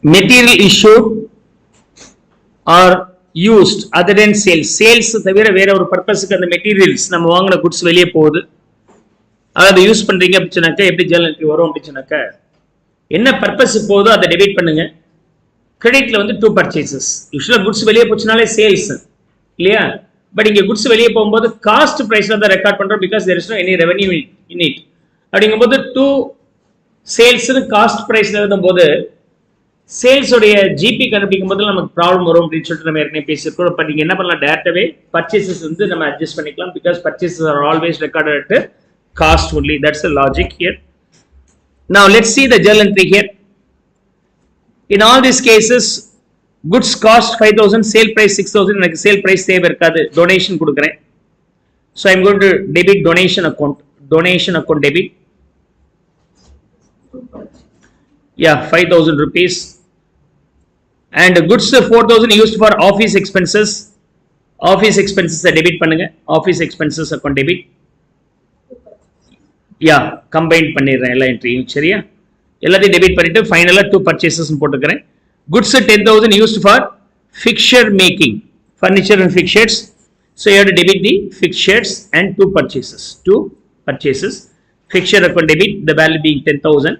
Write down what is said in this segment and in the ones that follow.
material issued or used other than sales. Sales தவிர வேற ஒரு பர்பஸ்க்கு அந்த மெட்டீரியல்ஸ் நம்ம வாங்கின குட்ஸ் வெளியே போகுது, அதை யூஸ் பண்றீங்க அப்படின்னாக்கா எப்படி ஜேர்னல் என்ட்ரி வரும் அப்படின்னாக்கா என்ன பர்பஸ் போதோ அதை டெபிட் பண்ணுங்க. கிரெடிட்ல வந்து டூ பர்ச்சேசஸ். யூஸ்வலா குட்ஸ் வெளியே போச்சுனாலே சேல்ஸ் இல்லையா, பட் இங்க குட்ஸ் வெளியே போகும்போது காஸ்ட் பிரைஸ்ல தான் ரெக்கார்ட் பண்றோம், because there is no any revenue in it. அப்படிங்கும்போது டூ சேல்ஸ் காஸ்ட் பிரைஸ்ல எழுதும்போது சேல்ஸ் உடைய ஜிபி கண்டுபிடிக்கும் போது நமக்கு ப்ராப்ளம் வரும் அப்படின்னு சொல்லிட்டு நம்ம ஏற்கனவே பேசியிருக்கோம். பட் நீங்க என்ன பண்ணலாம், டேரக்டாவே பர்ச்சேசஸ் வந்து நம்ம அட்ஜஸ்ட் பண்ணிக்கலாம், because purchases are always recorded at cost only. That's the logic here. Now let's see the journal entry here. In all these cases, goods cost 5,000, sale price 6,000. எனக்கு sale price தேவை இருக்காது, donation கொடுக்கிறேன். So I'm going to debit donation account debit. Yeah, 5,000 rupees. And goods 4,000 used for office expenses. Office expenses debit பண்ணுங்க, office expenses account debit. Yeah combine பண்ணிடுறேன் எல்லா என்ட்ரியும். சரியா, எல்லாத்தையும் டெபிட் பண்ணிட்டு ஃபைனலா டூ பர்ச்சேசஸ் போட்டுக்கிறேன். Goods 10,000 used for fixture making, furniture and fixtures. So you have to debit the fixtures and to purchases. Fixture account debit, the value being 10,000.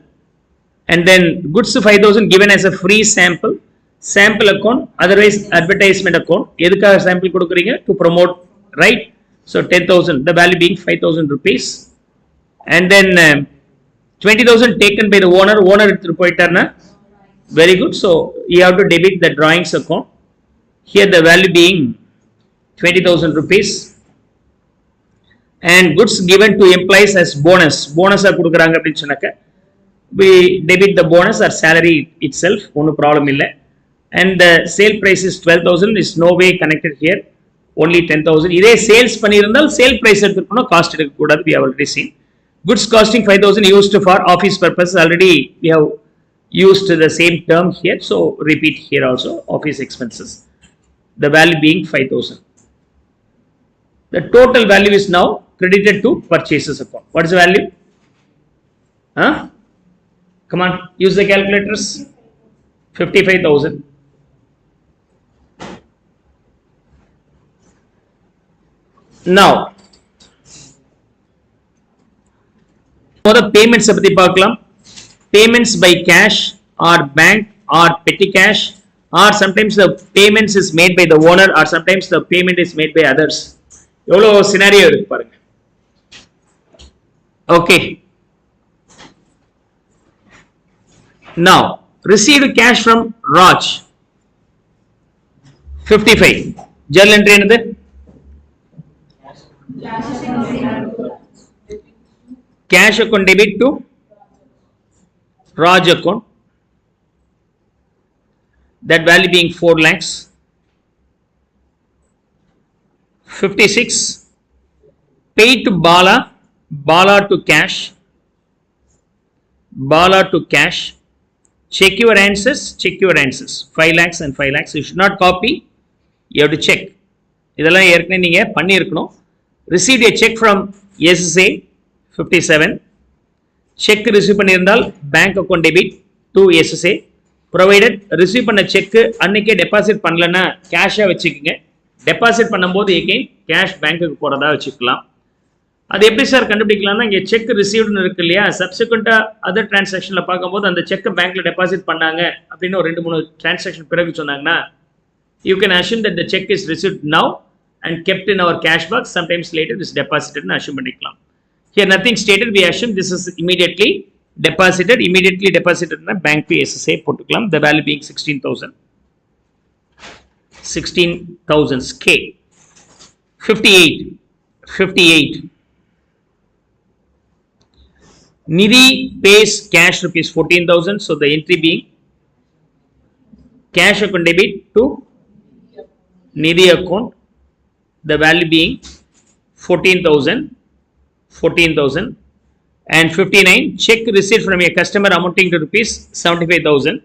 And then goods 5,000 given as a free sample account, otherwise advertisement account. எதுக்காக sample கொடுக்குறீங்க? To promote, right? So 10,000, the value being 5,000 rupees. And then 20,000 taken by the owner எடுத்துட்டு போயிட்டார்னா very good. So you have to debit the drawings account. Here the value being 20,000 rupees. And goods given to employees as bonus கொடுக்குறாங்க அப்படின்னு சொன்னாக்க we debit the bonus or salary itself, ஒன்றும் problem இல்லை. And the sale price is 12,000, is no way connected here, only 10,000. இதே sales பண்ணியிருந்தால் sale price எடுத்துக்கணும், cost எடுக்கக்கூடாது. we have already seen. Goods costing 5,000 used for office purpose, already we have used the same term here, so repeat here also, office expenses, the value being 5,000. The total value is now credited to purchases account. What is the value? Come on, use the calculators. 55,000. Now the payments பத்தி பார்க்கலாம். Payments by cash or bank or petty cash, or sometimes the payments is made by the owner, or sometimes the payment is made by others. எவ்வளோ scenario இருக்கு பாருங்க. Okay, now received cash from Raj 55. journal entry என்னது? Cash account debit to Raj account, that value being 4 lakhs. 56 paid to Bala to cash. Check your answers. 5 lakhs and 5 lakhs. You should not copy, you have to check. இதெல்லாம் ஏற்கனவே நீங்க பண்ணியிருக்கணும். Received a check from SSA 57. check receive பண்ணியிருந்தால் bank account debit to SSA, provided receive பண்ண check அன்னைக்கே deposit பண்ணலன்னா cash வச்சுக்கோங்க. deposit பண்ணும்போது again cash பேங்க்குக்கு போறதா வச்சுக்கலாம். அது எப்படி சார் கண்டுபிடிக்கலாம்னா, இங்கே செக் ரிசீவ்டுன்னு இருக்கு இல்லையா, சப்சிக்வெண்ட்டாக அதர் டிரான்சாக்ஷனில் பார்க்கும்போது அந்த செக்கை பேங்க்ல டெபாசிட் பண்ணாங்க அப்படின்னு ஒரு 2-3 டிரான்சாக்ஷன் பிறகு சொன்னாங்கன்னா, you can assume that the cheque is received now and kept in our cash box, sometimes later is டெபாசிட்டட்னு அஷ்யூம் பண்ணிக்கலாம். Here nothing stated, we assume this is immediately டெபாசிட்டட்னா பேங்க் டு SSA போட்டுக்கலாம். The value being 16,000 K. 58 Nidhi pays cash rupees 14,000. So the entry being cash account debit to Nidhi account, the value being 14,000. And 59 check received from a customer amounting to rupees 75,000.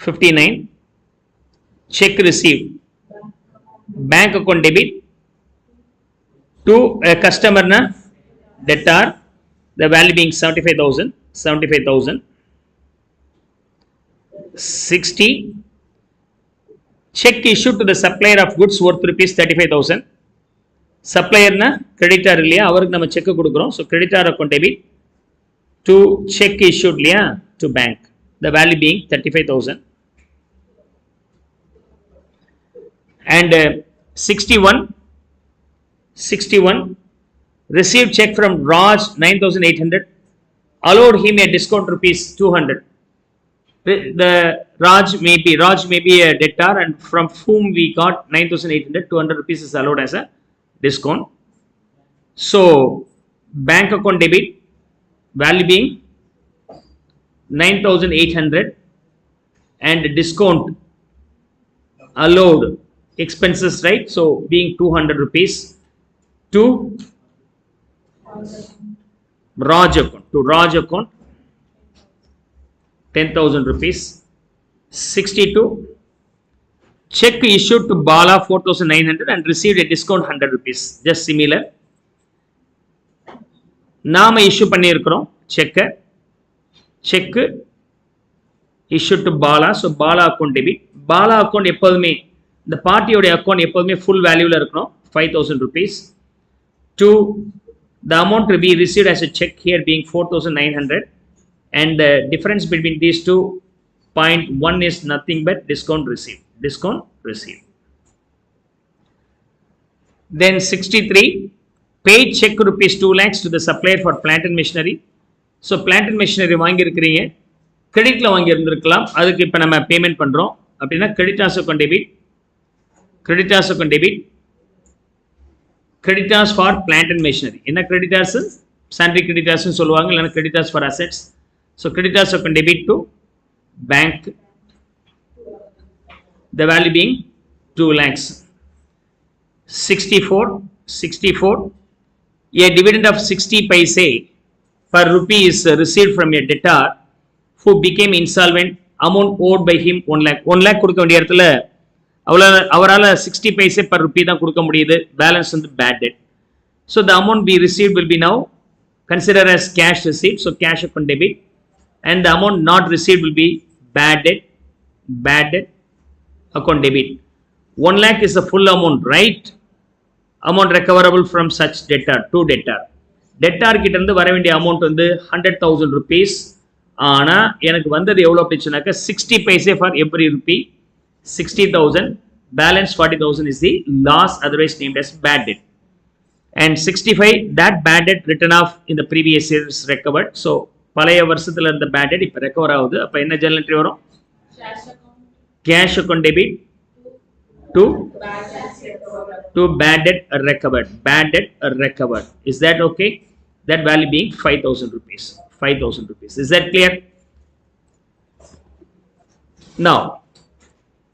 59 check received bank account debit to a customer na debtor, the value being 75,000. 60 check issued to the supplier of goods worth rupees 35,000. Supplier na creditor இல்லையா, அவருக்கு நம்ம check கொடுக்குறோம். So creditor account debit to check issued இல்லையா to bank, the value being 35,000. And 61 received check from Raj 9,800, allowed him a discount rupees 200. The Raj may be a debtor, and from whom we got 9,800, 200 rupees is allowed as a discount. So bank account debit, value being 9,800, and discount allowed expenses, right? So being 200 rupees to Raj account 10,000 rupees. 62 check issued to Bala 4,900 and received a discount 100 rupees. Just similar. நாம issue பண்ணியிருக்கிறோம் check issued to Bala. So Bala account debit. Bala account எப்போதுமே இந்த பார்ட்டியோட account எப்போதுமே full வேல்யூல இருக்கணும், 5,000 rupees. To the amount to be received as a check here being 4,900, and the difference between these two, 0.1 is nothing but discount received. Then 63 paid check rupees 2 lakhs to the supplier for plant and machinery. So plant and machinery வாங்கி இருக்கிறீங்க, கிரெடிட்ல வாங்கி இருந்திருக்கலாம், அதுக்கு இப்போ நம்ம payment பண்றோம் அப்படின்னா creditors account debit creditors for plant and machinery. என்ன creditors? Sundry creditors சொல்லுவாங்க, இல்லைன்னா creditors for assets. So creditors account debit to bank, the value being 2 lakhs. 64 a dividend of 60 paise per rupee is received from a debtor who became insolvent, amount owed by him 1 lakh. 1 lakh கொடுக்க வேண்டிய இடத்துல அவரால் 60 paise per rupee தான் கொடுக்க முடியுது, balance வந்து bad debt. So the amount we received will be now considered as cash receipt, so cash account debit, and the amount not received will be bad debt account debit. 1 lakh is the full amount, right? Amount recoverable from such debtor to debtor கிட்ட இருந்து வர வேண்டிய amount வந்து 100,000 rupees. ஆனா எனக்கு வந்தது எவ்வளவு அப்படிச்சுனாக்க 60 paise for every rupee, 60,000, balance 40,000 is the loss, otherwise named as bad debt. And 65 that bad debt written off in the previous year is recovered. So பழைய வருஷத்துல இருந்த bad debt இப்ப ரெக்கவர் ஆகுது. அப்ப என்ன ஜர்னல் என்ட்ரி வரும்? Cash account debit to bad debt recovered. Is that okay? That value being 5,000 rupees. Is that clear? Now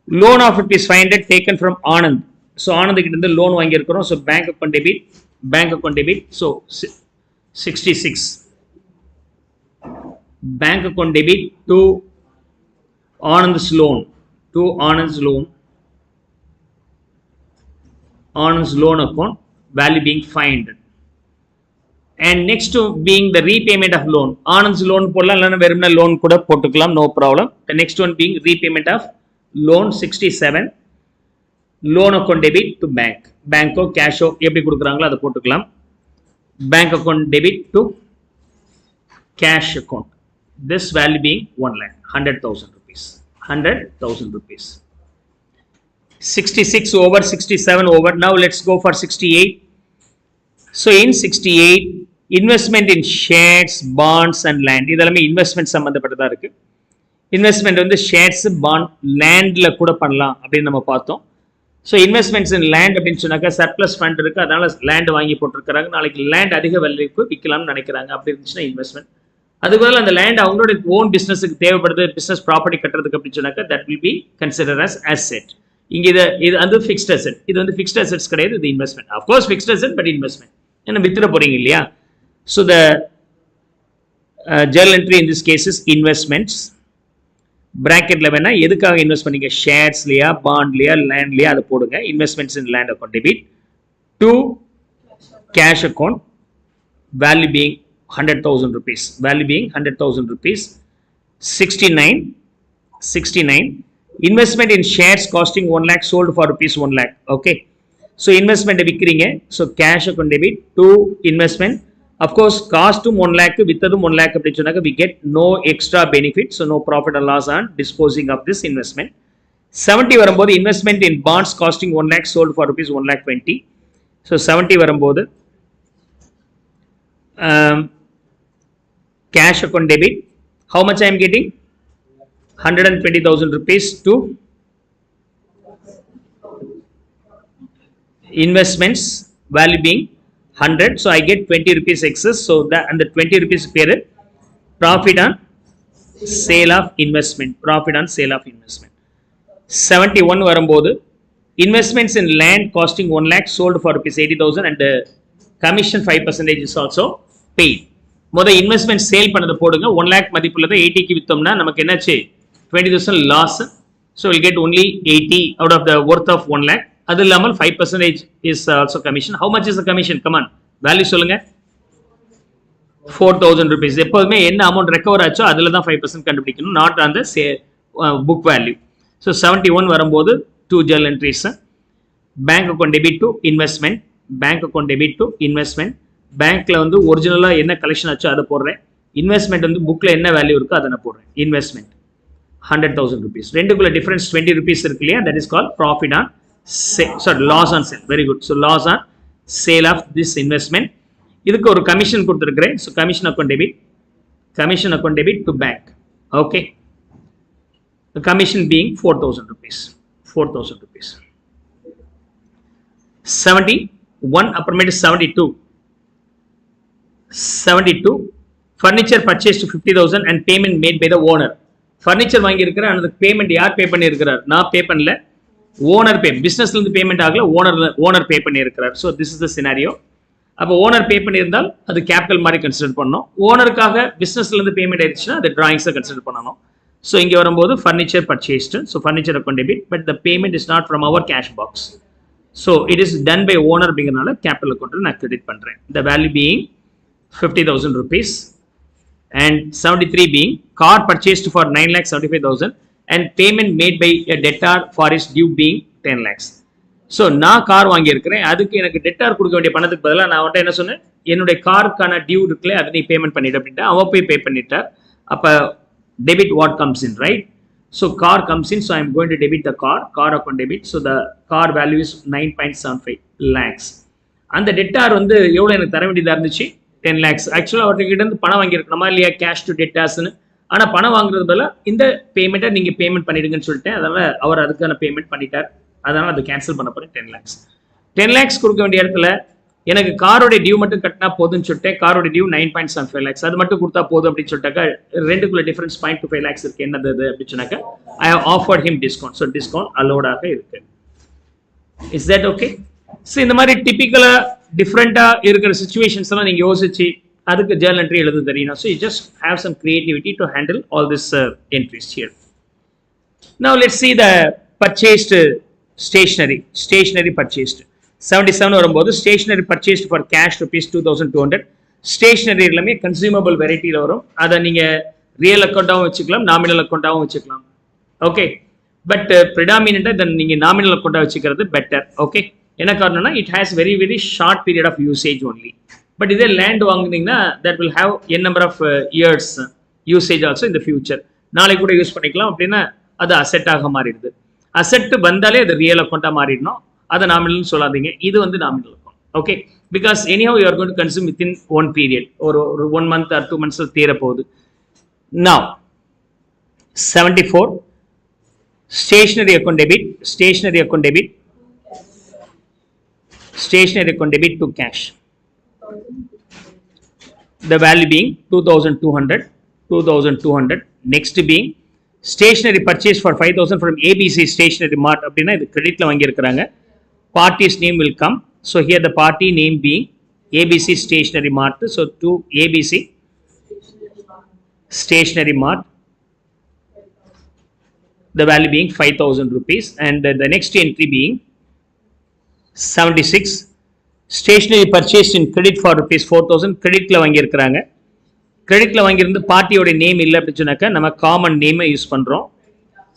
loan of rupees 500 taken from Anand. So Anand கிட்ட இருந்து loan வாங்கி இருக்கிறோம். So bank account debit. So 66 bank account debit to Anand's loan, Anand's loan account, value being 500. And next to being the repayment of loan, Anand's loan போடலாம், இல்லைன்னா வெறும்னா loan கூட போட்டுக்கலாம், no problem. The next one being repayment of loan 67, loan account debit to bank cash எப்படி கொடுக்குறாங்களோ அதை போட்டுக்கலாம். Bank account debit to cash account, this value being 1 lakh, 100,000 rupees. 66 over, 67 over. Now let's go for 68. So in 68 investment in shares, bonds and land, இதெல்லாமே investment சம்பந்தப்பட்டதா இருக்கு. Investment வந்து shares, bond, லேண்ட்ல கூட பண்ணலாம் அப்படின்னு நம்ம பார்த்தோம். ஸோ இன்வெஸ்ட்மெண்ட்ஸ் இன் லேண்ட் அப்படின்னு சொன்னாக்கா சர்ப்ளஸ் ஃபண்ட் இருக்கு, அதனால லேண்ட் வாங்கி போட்டிருக்கிறாங்க, நாளைக்கு லேண்ட் அதிக விலைக்கு விற்கலாம்னு நினைக்கிறாங்க, அப்படி இருந்துச்சுன்னா இன்வெஸ்ட்மெண்ட். அதுபோல அந்த லேண்ட் அவங்களோட ஓன் பிசினஸுக்கு தேவைப்படுது, பிசினஸ் ப்ராப்பர்ட்டி கட்டுறதுக்கு அப்படின்னு சொன்னாக்கா that will be consider as asset. இங்க இது வந்து ஃபிக்ஸ்ட் அசெட், இது வந்து ஃபிக்ஸ்ட் அசெட்ஸ் கிடையாது, இது investment. Of course fixed asset but investment, ஏன்னா வித்துட போறீங்க இல்லையா. So the journal entry in this cases investments பிராக்கெட்ல வேணா எதுக்காக இன்வெஸ்ட் பண்ணீங்க, ஷேர்ஸ்லையா, பாண்ட்லையா, லேண்ட்லையா, அதை போடுங்க. Investments in land account debit to cash account, value being 100,000 rupees. 69 69. Investment in shares costing 1 lakh sold for rupees 1 lakh. Okay. So investment விக்கிறீங்க. So cash account debit to investment. Of course, cost to 1 lakh, வித்ததும் 1 lakh அப்படி சொன்னாக்க we get no extra benefit. So no profit or loss on disposing of this investment. 70 வரும்போது investment in bonds costing 1 lakh sold for rupees 1 lakh 20. So 70 வரும்போது cash account debit. How much I am getting? 120,000 rupees to investments, value being 100. So I get 20 rupees excess. So that and the 20 rupees period profit on sale of investment. Profit on sale of investment. 71 வரும்போது investments in land costing 1 lakh sold for rupees 80,000 and the commission 5% is also paid. மொத investment sale பண்ணதை போடுங்க. 1 lakh மதிப்புள்ளதை 80க்கு வித்தோம்னா நமக்கு என்னாச்சு? 20,000 loss. So we'll get only 80 out of the worth of 1 lakh. அது இல்லாமல் 5% is also commission. How much is the commission? Come on, value சொல்லுங்க. 4,000 rupees. எப்போதுமே என்ன அமௌண்ட் ரெக்கவர் ஆச்சோ அதில் தான் 5% கண்டுபிடிக்கணும், not on the book value. So 71 வரும்போது 2 journal entries. Bank account debit to investment, bank account debit to investment. பேங்க்ல வந்து ஒரிஜினலாக என்ன கலெக்ஷன் ஆச்சோ அதை போடுறேன். இன்வெஸ்ட்மெண்ட் வந்து புக்கில் என்ன வேல்யூ இருக்கோ அதை நான் போடுறேன். Investment 100,000 rupees. ரெண்டுக்குள்ள டிஃபரன்ஸ் 20 rupees இருக்கு இல்லையா? That is call profit on loss on sale. Very good. So loss on sale of this investment. இதுக்கு ஒரு கமிஷன் கொடுத்துருக்கிறேன். So commission account debit to bank. Okay, the commission being 4,000 rupees. 4,000 rupees. 71 அப்புறமேட்டு 72 furniture purchased 50,000 and payment made by the owner. furniture வாங்கி இருக்கிற அந்த payment யார் பே பண்ணி இருக்கிறார்? நான் பே பண்ணல, ஓனர் பே. பிசினஸ்ல இருந்து பேமெண்ட் ஆகல, ஓனர் பே பண்ணி இருக்கிறார். So this is the scenario. அப்போ ஓனர் பே பண்ணியிருந்தால் அது கேபிட்டல் மாதிரி கன்சிடர் பண்ணணும். ஓனருக்காக பிசினஸ்ல இருந்து பேமெண்ட் ஆயிடுச்சுன்னா அது டிராயிங்ஸை கன்சிடர் பண்ணணும். ஸோ இங்கே வரும்போது furniture purchased. So furniture account debit, but the payment is not from our cash box. So it is done by owner அப்படிங்கிறனால கேபிட்டல் அக்கௌண்ட்டில் நான் கிரெடிட் பண்ணுறேன். The value being 50,000 rupees and 73 being car purchased for 9,75,000 and payment made by a debtor for his due being 10 lakhs. So நான் car வாங்கியிருக்கிறேன், அதுக்கு எனக்கு debtor கொடுக்க வேண்டிய பணத்துக்கு பதிலாக நான் அவன்கிட்ட என்ன சொன்னேன், என்னுடைய காருக்கான டியூ இருக்குல்ல அதை நீ பேமெண்ட் பண்ணிட்டு அப்படின்ட்டு அவன் போய் பே பண்ணிட்டார். அப்போ debit what comes in, right? So car comes in, so I am going to debit the car account debit. So the car value is 9.75 lakhs. அந்த டெட்டார் வந்து எவ்வளோ எனக்கு தர வேண்டியதாக இருந்துச்சு? 10 lakhs. ஆக்சுவலாக அவர்கிட்ட இருந்து பணம் வாங்கியிருக்கணுமா இல்லையா, கேஷ் டு டெட்டார்ஸ்னு. ஆனால் பணம் வாங்குறது பதிலாக இந்த பேமெண்ட்டை நீங்கள் பேமெண்ட் பண்ணிடுங்கன்னு சொல்லிட்டேன். அதனால் அவர் அதுக்கான பேமெண்ட் பண்ணிட்டார். அதனால் அதை கேன்சல் பண்ண போகிறேன். 10 lakhs. 10 lakhs கொடுக்க வேண்டிய இடத்துல எனக்கு காரோடைய டியூ மட்டும் கட்டினா போதுன்னு சொல்லிட்டு காரோட டியூ 9.75 lakhs அது மட்டும் கொடுத்தா போதும் அப்படின்னு சொல்லிட்டாக்கா ரெண்டுக்குள்ள டிஃபரன்ஸ் 0.25 lakhs இருக்கு. என்னது அப்படின்னு சொன்னாக்கா I have offered him discount. So discount அலோடாக இருக்கு. Is that okay? ஸோ இந்த மாதிரி டிபிக்கலா டிஃப்ரெண்டா இருக்கிற சுச்சுவேஷன்ஸ் எல்லாம் நீங்க யோசிச்சு அதுக்கு ஜர்னல் என்ட்ரி எழுத தெரியணும். So you just have some creativity to handle all this entries here. Now let's see the purchased stationery purchased. 77 வரும்போது stationery purchased for cash rupees 2,200. Stationery எல்லாமே கன்சியூமபிள் வெரைட்டியில் வரும். அதை நீங்கள் ரியல் அக்கௌண்ட்டாகவும் வச்சுக்கலாம், நாமினல் அக்கௌண்ட்டாகவும் வச்சுக்கலாம். ஓகே, பட் ப்ரிடாமினாக இதை நீங்கள் நாமினல் அக்கௌண்ட்டாக வச்சுக்கிறது பெட்டர். ஓகே, என்ன காரணம்னா it has very very short period of usage only. But இதே லேண்ட் வாங்குனீங்கன்னா that will have an number of years usage also இந்த ஃபியூச்சர். நாளைக்கு கூட யூஸ் பண்ணிக்கலாம். அப்படின்னா அது அசெட்டாக மாறிடுது. அசெட் வந்தாலே அது ரியல் அக்கௌண்ட்டாக மாறிடணும். அதை நாமினல் சொல்லாதீங்க, இது வந்து nominal account. Okay, because anyhow you are going to consume within one period, ஒரு 1 month or 2 months தீர போகுது. Now 74 stationery account debit to cash. The value being 2,200. Next being stationery purchase for 5,000 from ABC Stationery Mart. அப்படின்னா இது கிரெடிட்ல வாங்கியிருக்கிறாங்க. Party's name will come. So here the party name being ABC Stationery Mart. So to ABC Stationery Mart, the value being 5,000 rupees. And the next entry being 76 stationery purchased in credit for rupees 4,000. கிரெடிட்ல வாங்கியிருக்கிறாங்க. கிரெடிட்ல வாங்கியிருந்து பார்ட்டியோட name இல்லை அப்படின்னு சொன்னாக்கா நம்ம common நேமை use பண்றோம்.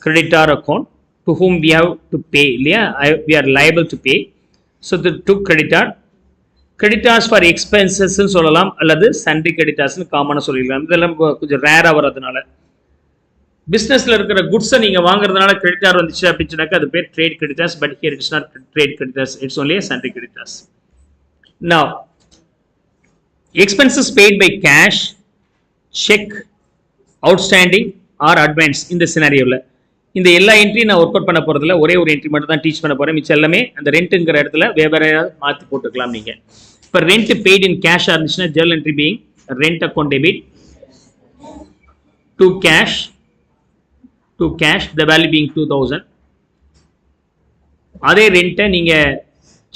creditor account to whom we have to pay, we are liable to pay. So the to creditor, creditors for expenses சொல்லலாம் அல்லது sundry creditors காமனா சொல்லிடலாம். இதெல்லாம் கொஞ்சம் ரேரா வரதுனால பிசினஸ்ல இருக்கிற குட்ஸை நீங்க வாங்குறதுனால கிரெடிட்டார் வந்துச்சு அப்படின்னாக்க அது பேர் trade creditors, but here it's not trade creditors, it's only sundry creditors. Now expenses paid by cash, cheque, outstanding or advance. இந்த சினாரியோல இந்த எல்லா என்ட்ரி நான் ஒர்க் அவுட் பண்ண போறதுல ஒரே ஒரு என்ட்ரி மட்டும் தான் டீச் பண்ண போறேன். மிச்சம் எல்லாமே அந்த ரெண்ட்ங்கிற இடத்துல வேற மாத்தி போட்டுக்கலாம் நீங்க. இப்போ ரெண்ட் பெய்ட் இன் கேஷ் இருந்துச்சுன்னா journal entry being rent account debit to cash, the value being 2000. அதே ரெண்ட்டை நீங்க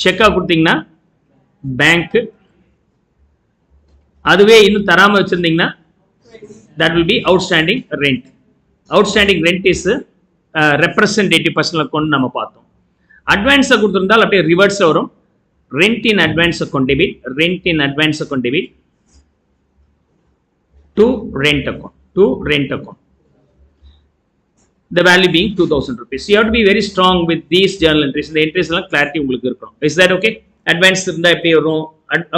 செக்கா கொடுத்தீங்கன்னா பேங்க், அதுவே இன்னும் தராம வச்சிருந்தீங்கன்னா that will be outstanding rent. Outstanding rent is representative personal account நம்ம பார்த்தோம். அட்வான்ஸ் கொடுத்திருந்தால் அப்படியே ரிவர்ஸ்ல வரும். rent in advance account debit, rent in advance account debit to rent account, the value being 2000 rupees. You have to be very strong with these journal entries. The entries எல்லாம் clarity உங்களுக்கு இருக்கணும். Is that okay? Advance இருந்தா எப்படி வரும்,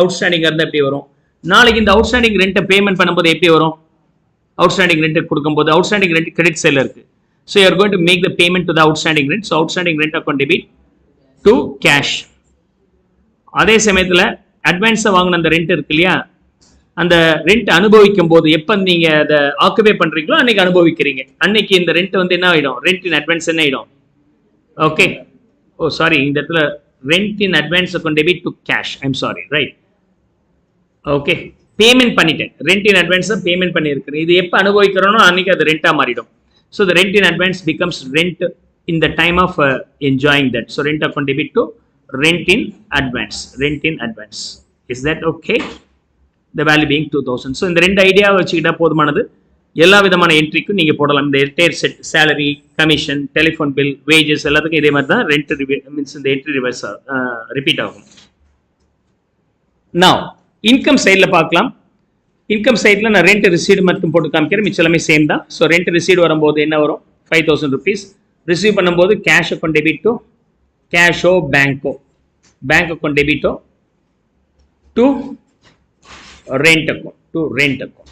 outstanding இருந்தா எப்படி வரும், நாளைக்கு இந்த outstanding rent பேமெண்ட் பண்ணும்போது எப்படி வரும், outstanding rent கொடுக்கும்போது outstanding rent credit sale இருக்கு. So you are going to make the payment to the outstanding rent. So outstanding rent account debit to cash. அதே சமயத்துல அட்வான்ஸ் வாங்கின அந்த ரெண்ட் இருக்கு இல்லையா, அந்த ரெண்ட் அனுபவிக்கும் போது எப்ப நீங்க அதை ஆக்குபை பண்றீங்களோ அன்னைக்கு அனுபவிக்கிறீங்க. அன்னைக்கு இந்த ரெண்ட் வந்து என்ன ஆயிடும், ரெண்ட் இன் அட்வான்ஸ் என்ன ஆயிடும். ஓகே, ஓ சாரி, இந்த இடத்துல rent in advance account debit to cash, I am sorry, right. Okay, payment பண்ணிட்டேன், ரெண்ட் இன் அட்வான்ஸ் பேமெண்ட் பண்ணியிருக்கிறேன். இது எப்ப அனுபவிக்கிறோனோ அன்னைக்கு அது ரெண்டா மாறிடும். So the rent in advance becomes rent in the time of enjoying that. So rent account debit to rent in advance, rent in advance. Is that okay? The value being 2000. So இந்த ரெண்டு idea வச்சுக்கிட்டா போதுமானது. எல்லா விதமான என்ட்ரிக்கும் நீங்க போடலாம். இந்த entire set, salary, commission, telephone bill, wages எல்லாத்துக்கும் இதே மாதிரி தான் ரெண்ட் மீன்ஸ் இந்த என்ட்ரி ரிவர்ஸ் ரிப்பீட் ஆகும். Now இன்கம் சைடில் பார்க்கலாம். இன்கம் சைடில் நான் ரெண்ட் ரிசீவ்டு மட்டும் போட்டு காமிக்கிறேன், மிச்சம் எல்லாமே சேம் தான். ஸோ ரெண்ட் ரிசீவ்டு வரும்போது என்ன வரும், 5000 rupees. ரிசீவ் பண்ணும்போது கேஷ் அக்கௌண்ட் டெபிட்டோ, கேஷோ பேங்கோ, பேங்க் அக்கௌண்ட் டெபிட்டோ to rent account,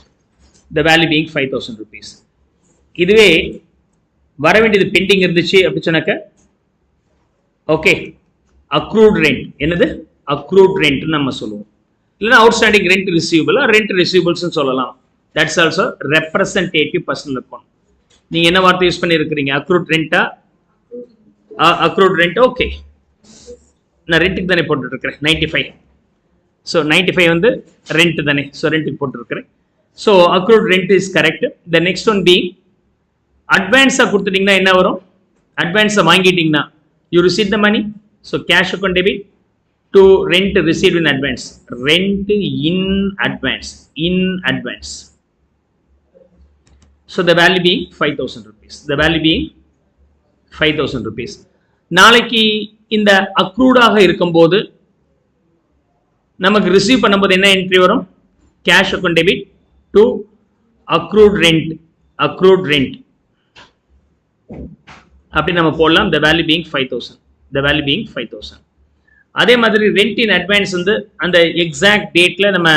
the value being 5000 rupees. இதுவே வர வேண்டியது பெண்டிங் இருந்துச்சு அப்படி சொன்னாக்க ஓகே, அக்ரூட் ரெண்ட். என்னது அக்ரூட் ரெண்ட் நம்ம சொல்லுவோம், இல்லைன்னா outstanding rent receivable, rent receivables சொல்லலாம். That's also representative personal account. நீங்க என்ன வார்த்தை யூஸ் பண்ணி இருக்கிறீங்க, அக்ரூட் ரெண்டா, அக்ரூட் ரெண்ட். ஓகே, நான் ரெண்ட்டுக்கு தானே போட்டுட்டு இருக்கிறேன் 95. ஸோ 95 வந்து ரெண்ட் தானே, ஸோ ரெண்ட்டுக்கு போட்டுருக்கிறேன். So accrued rent is correct. The next one being அட்வான்ஸாக கொடுத்துட்டிங்கன்னா என்ன வரும், அட்வான்ஸை வாங்கிட்டீங்கன்னா you receive the money. So cash account debit to rent receive in advance, rent in advance, in advance. So the value being 5000 rupees, the value being 5000 rupees. நாளைக்கு இந்த அக்ரூடாக இருக்கும்போது நமக்கு ரிசீவ் பண்ணும்போது என்ன என்ட்ரி வரும், cash account debit to accrued rent, accrued rent அப்படி நம்ம போடலாம். த வேல்யூ பீங் 5000, த வேல்யூ பீங் 5000. அதே மாதிரி ரெண்ட் இன் அட்வான்ஸ் வந்து அந்த எக்ஸாக்ட் டேட்ல நம்ம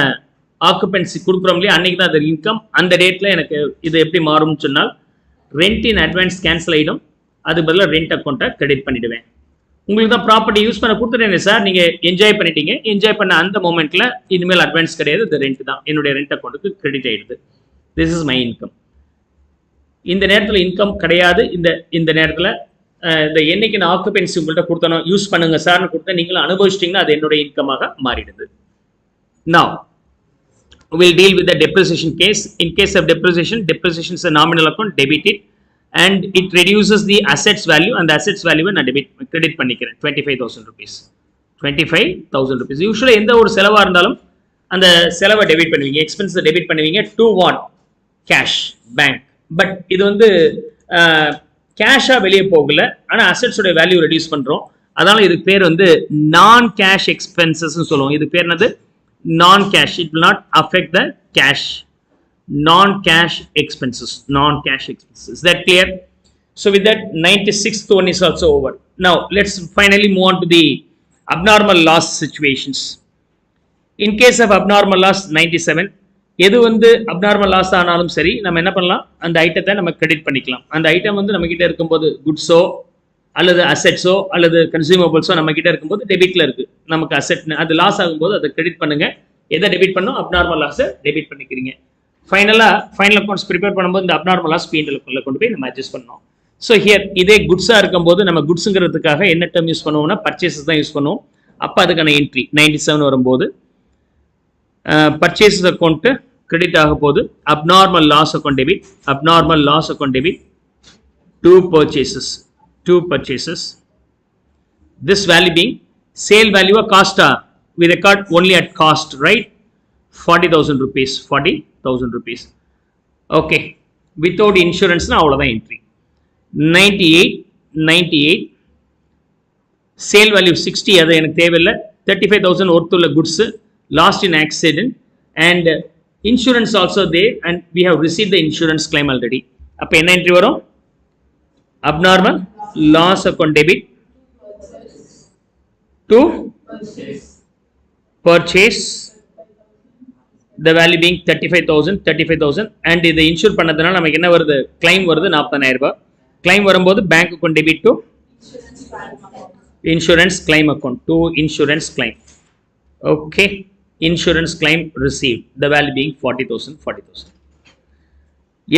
ஆக்குபென்சி கொடுக்குறோம் இல்லையா, அன்னைக்கு தான் அது இன்கம். அந்த டேட்ல எனக்கு இது எப்படி மாறும்னு சொன்னால் ரெண்ட் இன் அட்வான்ஸ் கேன்சல் ஆகிடும், அது பதிலாக ரெண்ட் அக்கௌண்ட்டை கிரெடிட் பண்ணிடுவேன். உங்களுக்கு தான் ப்ராப்பர்ட்டி யூஸ் பண்ண கொடுத்துட்டேன் சார், நீங்க என்ஜாய் பண்ணிட்டீங்க, என்ஜாய் பண்ண அந்த மொமெண்ட்ல இனிமேல் அட்வான்ஸ் கிடையாது, இது ரெண்ட் தான், என்னுடைய ரெண்ட் அக்கௌண்ட்டுக்கு கிரெடிட் ஆயிடுது. This is my income. இந்த நேரத்தில் இன்கம் கிடையாது. இந்த நேரத்தில் இந்த என்னைக்கு நான் ஆக்குபென்சி உங்கள்கிட்ட கொடுத்தனோ யூஸ் பண்ணுங்க சார்னு கொடுத்தா நீங்களும் அனுபவிச்சிட்டிங்கன்னா அது என்னுடைய இன்கமாக மாறிடுது. Now we'll deal with the depreciation case. In case of depreciation, depreciation is a nominal account, debit it. And it reduces the assets value, and the assets value நான் credit பண்ணிக்கிறேன் 25000 rupees, 25000 rupees. யூசுவலா எந்த ஒரு செலவா இருந்தாலும் அந்த செலவை debit பண்ணுவீங்க, expense debit பண்ணுவீங்க to what, cash, bank. But இது வந்து கேஷா வெளியே போகல, ஆனா அசெட்ஸோட வேல்யூ ரெடியூஸ் பண்றோம். அதனால இதுக்கு பேர் வந்து நான் கேஷ் எக்ஸ்பென்சஸ் சொல்லுவோம். இது பேர் என்னது, நான் cash. It will not affect the cash, non-cash expenses, non-cash expenses. Is that clear? So with that, 96th one is also over. Now let's finally move on to the abnormal loss situations. In case of abnormal loss 97, எது வந்து abnormal loss ஆனாலும் சரி நம்ம என்ன பண்ணலாம், அந்த ஐட்டத்தை நம்ம கிரெடிட் பண்ணிக்கலாம். அந்த ஐட்டம் வந்து நம்ம கிட்ட இருக்கும்போது குட்ஸோ அல்லது அசெட்ஸோ அல்லது கன்சியூமபிள்ஸோ நம்ம கிட்ட இருக்கும்போது டெபிட்ல இருக்கு, நமக்கு அசெட் அது லாஸ் ஆகும்போது அதை கிரெடிட் பண்ணுங்க. எதை டெபிட் பண்ணும், அப்நார்மல் லாஸை டெபிட் பண்ணிக்கிறீங்க. ஃபைனல் அக்கௌண்ட்ஸ் ப்ரிப்பேர் பண்ணும்போது இந்த அப்நார்மல் லாஸ் P&L கொண்டு போய் நம்ம அட்ஜஸ்ட் பண்ணோம். ஸோ ஹியர் இதே குட்ஸாக இருக்கும்போது நம்ம குட்ஸுங்கிறதுக்காக என்ன டேர்ம் யூஸ் பண்ணுவோம்னா பர்ச்சேசஸ் தான் யூஸ் பண்ணுவோம். அப்போ அதுக்கான என்ட்ரி 97 வரும்போது பர்ச்சேசஸ் அக்கௌண்ட்டு கிரெடிட் ஆக போது abnormal loss account debit, abnormal loss account debit, two purchases. This value being sale value or cost, we record only at cost, right? 40,000 rupees, 40,000 rupees. Okay, without insurance na avladha entry. 98 sale value 60, adha enak thevilla. 35,000 worth ulla goods lost in accident and insurance also there, and we have received the insurance claim already. appo enna entry varum, abnormal loss account debit to purchase, the value being 35,000 and இதை insure பண்ணதுனால நமக்கு என்ன வருது, claim வருது 40,000 ரூபாய். Claim வரும்போது bank account debit to insurance claim account, to insurance claim. Okay, insurance claim receive, the value being 40,000.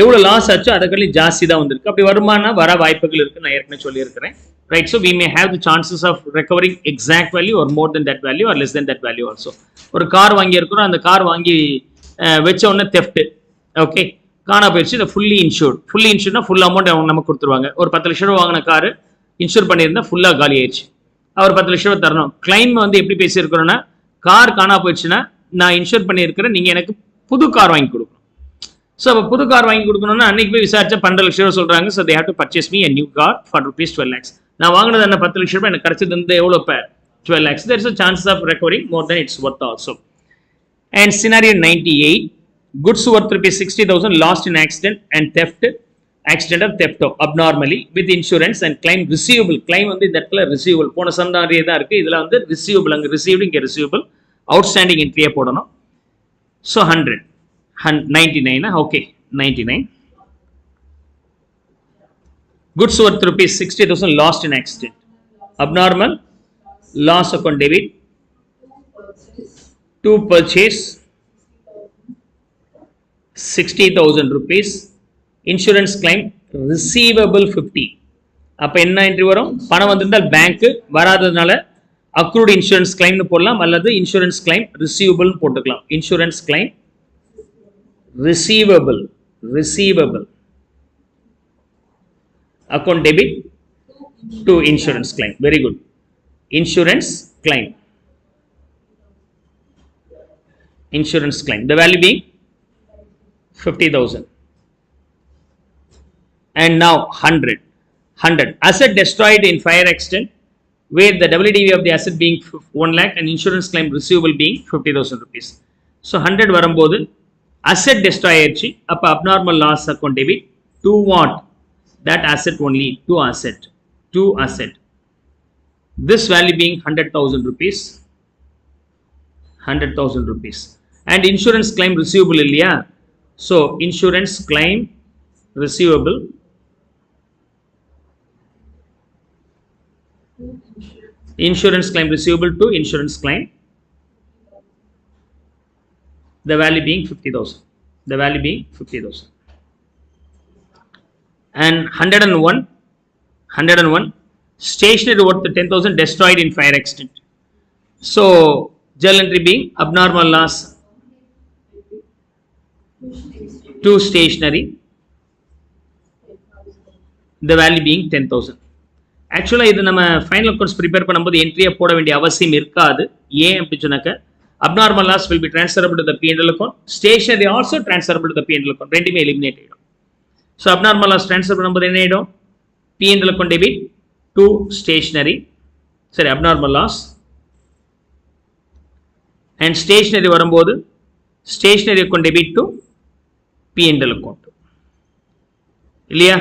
எவ்வளோ loss ஆச்சோ அதுக்கு ஜாஸ்தி தான் வந்திருக்கு. அப்படி வருமானம் வர வாய்ப்புகள் இருக்கு, நான் ஏற்கனவே சொல்லியிருக்கிறேன். Right, so we may have the chances of recovering exact value or more than that value or less than that value also. ஒரு கார் வாங்கியிருக்கிறோம், அந்த கார் வாங்கி வச்ச உடனே தெஃப்ட், ஓகே, காணா போயிடுச்சு. இதை ஃபுல்லி இன்சூர்னா ஃபுல் அமௌண்ட் அவங்க நமக்கு கொடுத்துருவாங்க. ஒரு 10 லட்ச ரூபா வாங்கின காரு இன்சூர் பண்ணியிருந்தா ஃபுல்லாக காலி ஆயிடுச்சு, அவர் 10 லட்ச ரூபா தரணும். கிளைம் வந்து எப்படி பேசியிருக்கிறோன்னா, கார் காணா போயிடுச்சுன்னா நான் இன்சூர் பண்ணியிருக்கிறேன், நீங்கள் எனக்கு புது கார் வாங்கி கொடுக்கணும். ஸோ அப்போ புது கார் வாங்கி கொடுக்கணும்னா அன்னைக்கு போய் விசாரிச்சா 12 லட்ச ரூபா சொல்றாங்க. So they have to purchase me a new car for rupees 12 lakhs. நான் வாங்கினது என்ன 10 லட்ச ரூபாய், எனக்கு கிடைச்சது வந்து எவ்வளோ பேர் 12 lakhs. there is a chance of recovering more than its worth also. And scenario 98, goods worth rupees 60,000 lost in accident and theft, accident or theft abnormally with insurance and claim receivable. claim வந்து இந்த இடத்துல receivable போன சந்தாரியே தான் இருக்கு, இதுல வந்து receivable, அங்க received இங்க receivable, outstanding entry போடணும். So 99, okay, 99. Goods worth rupees 60,000 lost in accident, abnormal loss account debit to purchase 60,000 rupees, insurance claim receivable 50. அப்ப என்ன என்ட்ரி வரும், பணம் வந்திருந்தால் பேங்க், வராததுனால accrued insurance claim னு போடலாம் அல்லது insurance claim receivable போட்டுக்கலாம். insurance claim receivable account debit to insurance claim. Very good. Insurance claim, the value being 50,000. And now 100 asset destroyed in fire accident where the WDV of the asset being 1 lakh and insurance claim receivable being 50,000 rupees. So 100 வரும்போது asset destroy ஆயிடுச்சு, அப்ப abnormal loss account debit to what, that asset only, to asset, this value being 100,000 rupees, and insurance claim receivable இல்லையா, so insurance claim receivable to insurance claim, the value being 50,000, and 101 stationery worth 10,000 destroyed in fire accident. So journal entry being abnormal loss to stationery, the value being 10,000. ஆக்சுவலா இது நம்ம final accounts prepare பண்ணும்போது என்ட்ரியை போட வேண்டிய அவசியம் இருக்காது. ஏன் அப்படின்னு சொன்னாக்க, abnormal loss will be transferable to the P&L account, stationery also transferable to the P&L account, ரெண்டுமே எலிமினேட் ஆயிடும். ஸோ abnormal loss transfer பண்ணும்போது என்ன ஆயிடும், P&L account debit to stationery, சரி, abnormal loss, and stationery வரும்போது stationery account debit to P&L account இல்லையா.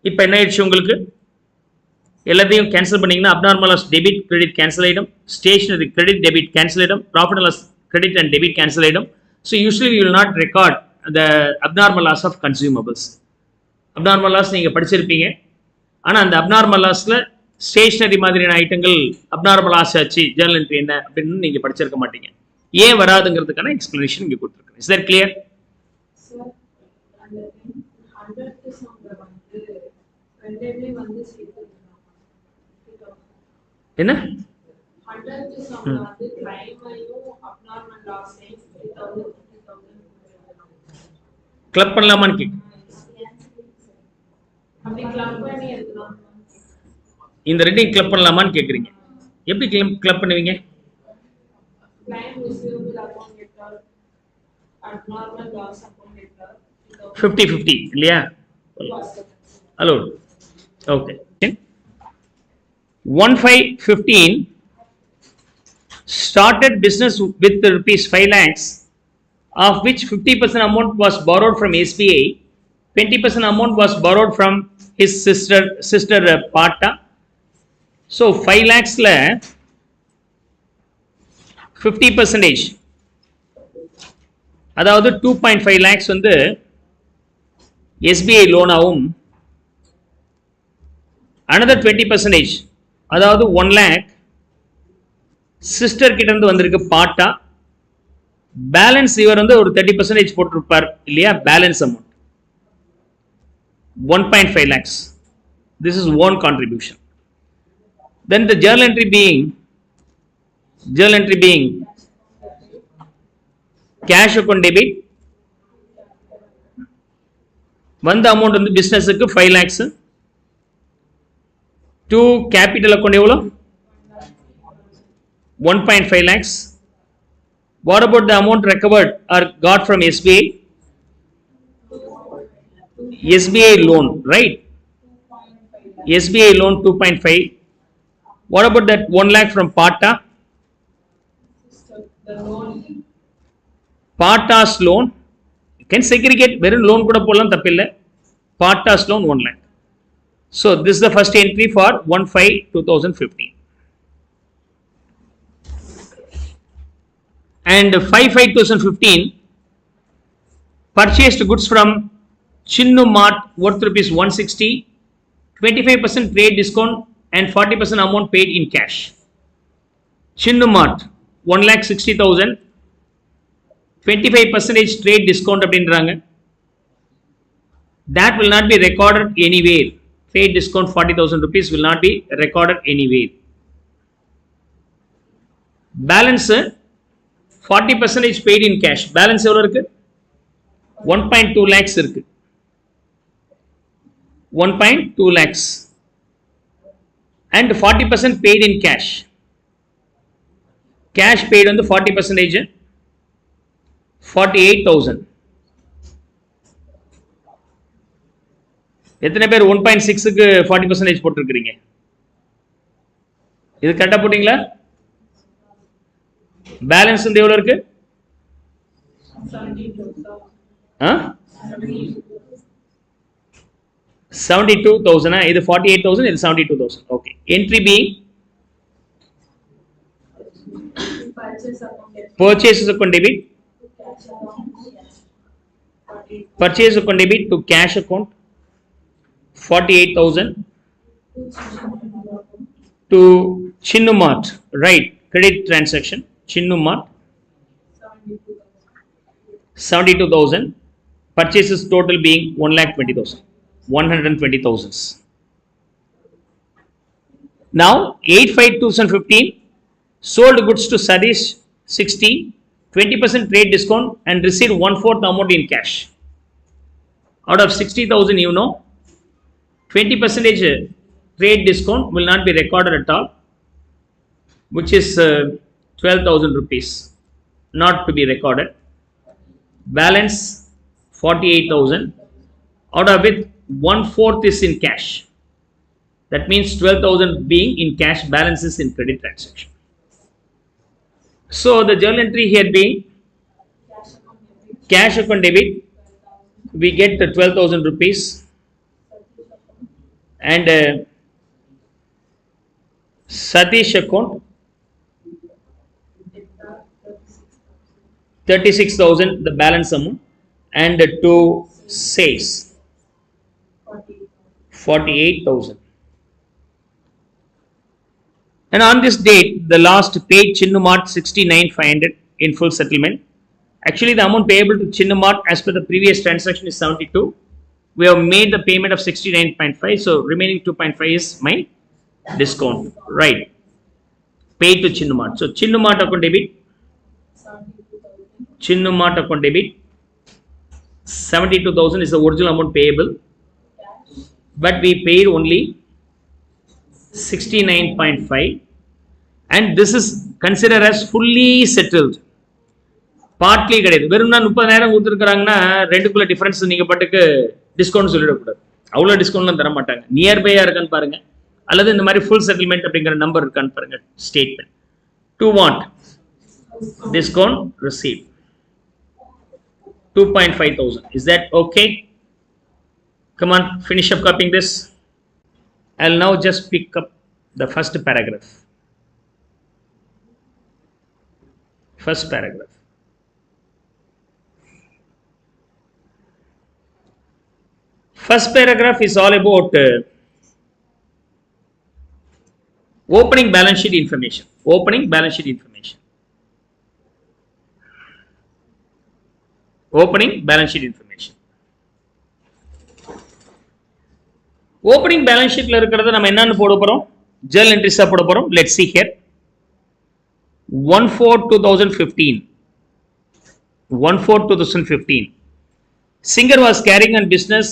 இப்போ என்ன ஆயிடுச்சு உங்களுக்கு? எல்லாத்தையும் கேன்சல் பண்ணீங்கன்னா abnormal loss debit credit cancel ஆகிடும், ஸ்டேஷனரி கிரெடிட் டெபிட் கேன்சல் ஆகிடும், profit loss credit and debit cancel ஆகிடும். So usually you will not record the abnormal loss of consumables. Abnormal loss நீங்கள் படிச்சிருப்பீங்க, ஆனால் அந்த அப்நார்மல் லாஸில் ஸ்டேஷனரி மாதிரியான ஐட்டங்கள் அப்நார்மல் லாஸ் ஆச்சு, ஜேர்னல் என்ட்ரி என்ன அப்படின்னு நீங்கள் படிச்சிருக்க மாட்டீங்க. ஏன் வராதுங்கிறதுக்கான எக்ஸ்பிளனேஷன் இங்கே கொடுத்துருக்கேன். Is that clear? என்ன கிளப் பண்ணலாமான்னு கேட்கு. இந்த ரெண்டையும் கிளப் பண்ணலாமான்னு கேக்குறீங்க. எப்படி கிளப் பண்ணுவீங்க? 50-50 இல்லையா? Hello, okay. 1/5/15 started business with rupees 5 lakhs, of which 50% amount was borrowed from SBA, 20% amount was borrowed from his sister Pata. So 5 lakhs la 50%, அதாவது 2.5 lakhs வந்து SBI loan ஆகும், another 20%, அதாவது 1 lakh சிஸ்டர் கிட்ட இருந்து வந்திருக்கு பாட்டா. பேலன்ஸ் இவர் வந்து ஒரு 30% போட்டிருப்பார் இல்லையா? Balance amount 1.5 lakhs. This is one contribution. Then the journal entry being cash account debit. வந்த அமௌண்ட் வந்து பிசினஸுக்கு 5 lakhs. to capital account எவ்வளோ? 1.5 lakhs. What about the amount recovered or got from SBA? SBA loan, right? SBA loan 2.5. What about that 1 lakh from Pata? Pata's loan. You can segregate. Verum loan kuda podalam thappilla. Pata's loan 1 lakh. So this is the first entry for 1/5/2015. And 5/5/2015 purchased goods from Chinnu Mart worth rupees 160, 25% trade discount and 40% amount paid in cash. Chinnu Mart 1,60,000, 25% trade discount அப்படின்றாங்க. That will not be recorded anywhere. Trade discount 40,000 rupees will not be recorded anywhere. Balance 40% paid in cash. Balance எவ்வளவு இருக்கு? 1.2 lakhs இருக்கு. 1.2 lakhs and 40% paid in cash. Cash paid வந்து 40%, 48,000. எத்தனை பேர் 1.6க்கு 40% போட்டிருக்கிறீங்க? இது கரெக்டா போட்டீங்களா? பேலன்ஸ் வந்து எவ்வளவு இருக்கு? 72,000. இது 48,000, இது 72,000. Okay. Entry being purchases account debit, purchase account debit to cash account 48,000, to Chinnu Mart, right? Credit transaction Chinnu Mart 72,000. Purchases total being 1,20,000, 120,000. Now 8/5/2015 sold goods to Sadish 60, 20% trade discount and received 1/4 amount in cash. Out of 60,000, 20% trade discount will not be recorded at all, which is 12,000 rupees not to be recorded. Balance 48,000. Out of it 1/4 is in cash. That means 12,000 being in cash, balance is in credit transaction. So the journal entry here being cash account debit, we get the 12,000 rupees. and Satish account 36,000 the balance amount, and to sales 48,000. And on this date, the last paid Chinnumart 69,500 in full settlement. Actually, the amount payable to Chinnumart as per the previous transaction is 72. We have made the payment of 69.5, so remaining 2.5 is my discount, right? Paid to Chinnumart. So Chinnumart account debit. Chinnumart account debit. 72,000 is the original amount payable, but we paid only 69.5, and this is considered as fully settled. Partly கிடையாது. வெறும்னா 30,000 கொடுத்துருக்காங்கன்னா ரெண்டுக்குள்ள difference நீங்க பாட்டுக்கு discount சொல்லிடக்கூடாது. அவ்வளோ டிஸ்கவுண்ட்லாம் தர மாட்டாங்க. நியர்பையா இருக்கான்னு பாருங்க, அல்லது இந்த மாதிரி ஃபுல் செட்டில்மெண்ட் அப்படிங்கிற நம்பர் இருக்கான்னு பாருங்க. Statement to want discount receive 2,500. Is that okay? Come on, finish up copying this. I'll now just pick up the first paragraph. First paragraph. First paragraph is all about opening balance sheet information. Opening balance sheet information. Opening balance sheet information. Opening balance sheet la irukradha nama enna poda porom, journal entries ah poda porom. Let's see here. 1/4/2015. 1/4/2015. Singer was carrying on business